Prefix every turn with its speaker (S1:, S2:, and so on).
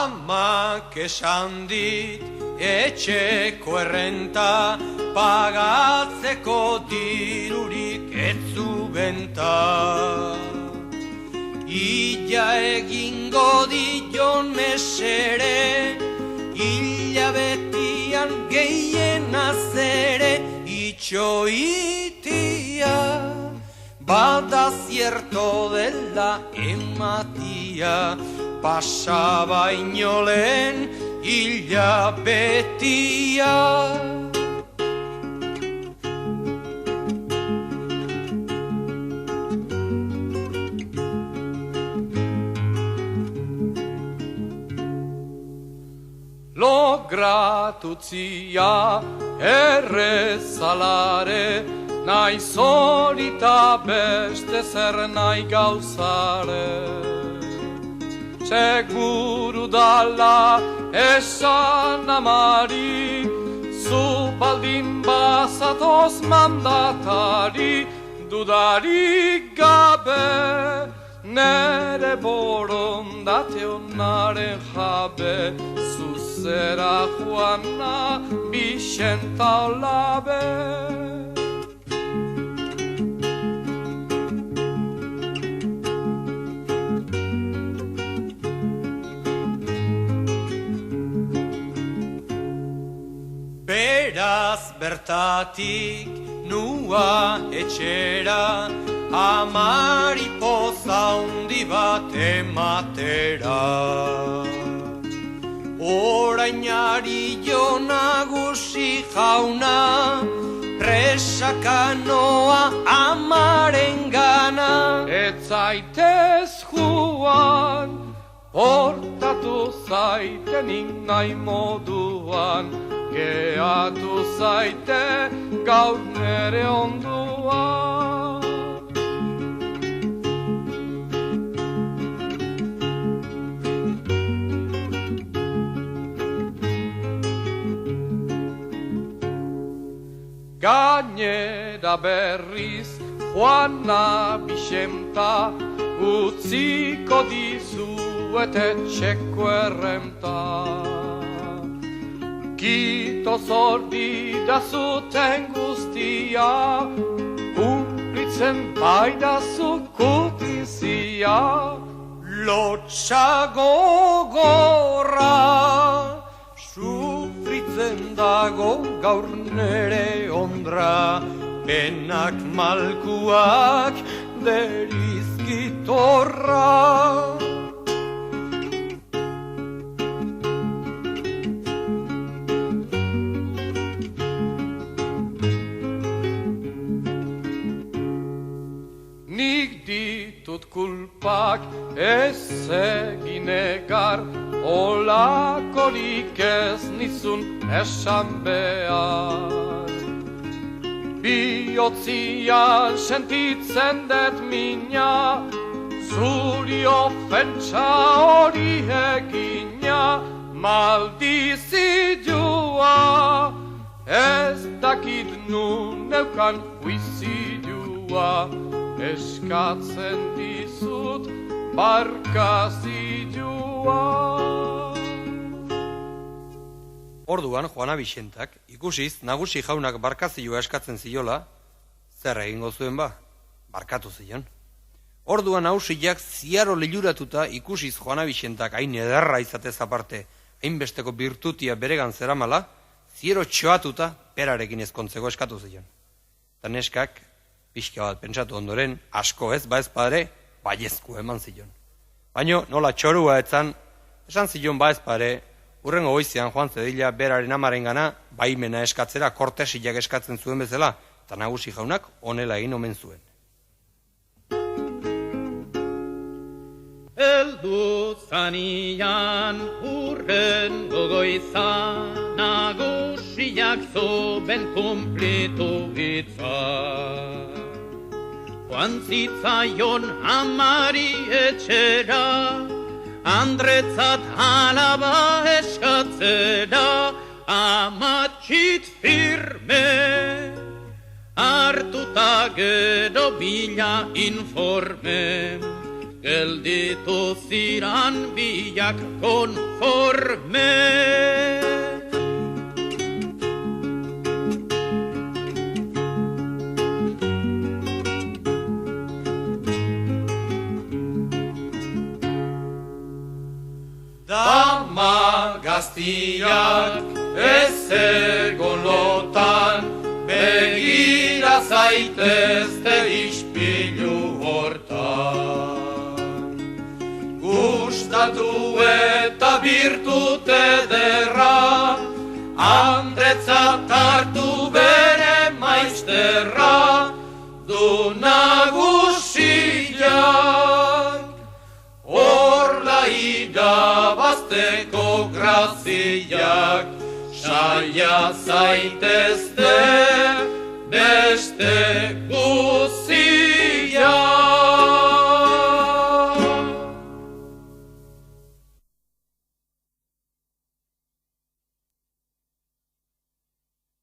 S1: Amak esan dit etxeko errenta, pagatzeko dirurik ez zu benta. Illa egingo dion mesere, hilabetian gehienaz ere, itxoitia, bada zierto dela ematia, pasa baino lehen hilabetia. Logratutzia errezalare, nahi zorita beste zer nahi gauzare. Seguru dala esan amari, zu baldin bazatoz mandatari, dudarik gabe, nere borondate onaren jabe, zuzera Juana Bixenta olabe. Beraz bertatik nua etxera, amari poza hundi bat ematera. Orainari jo nagusi jauna, presakanoa amaren gana. Ez zaitez juan, portatu zaitenik nahi moduan, geatu zaite gaur nere onduan. Gainera berriz Juana Bixenta, utziko dizuet etxeko errenta. Kito zordi da zuten guztia, kumplitzen bai da zukutizia. Lotsa gogorra, sufritzen dago gaur nere ondra, penak malkuak derizkitorra. Nik ditut kulpak ez egin egar, olakorik ez nizun esan behar. Bihotzian sentitzen dut mina, zuri ofentsa hori egina, maldizidua, ez dakit nun neukan huizidua, eskatzen dizut barkazidua.
S2: Orduan Juana Bixentak ikusiz nagusi jaunak barkazioa eskatzen ziola, zer egingo zuen ba? Barkatu zion. Orduan ausiak ziaro liluratuta ikusiz Juana Bixentak hain ederra izatez aparte, hainbesteko birtutia beregan zeramala, ziero txoatuta perarekin ezkontzeko eskatu zion. Eta neskak, pixka bat pentsatu ondoren, asko ez ba ez padre, baiezko eman zion. Baino nola txorua etzan, esan zion ba ez padre, urrengo goizean joan zedila beraren amaren gana, baimena eskatzera kortesiak eskatzen zuen bezala, eta nagusi jaunak honela egin omen zuen.
S3: Eldu zanian urrengo goizan, nagusiak zuben kumplitu hitza. Joan zitzaion amari etxera, Andretzat alaba eskatzera, amatxit firme, hartuta gero bila informe. gelditu ziran biak konforme.
S1: Dama gaztiak ez egon lotan, begira zaitezte ispilu hortan. Gustatu eta birtute derra, andretzat hartu bere maizterra, du nagusiak. Horla irabazteko graziak, saia zaitezte beste guztiak.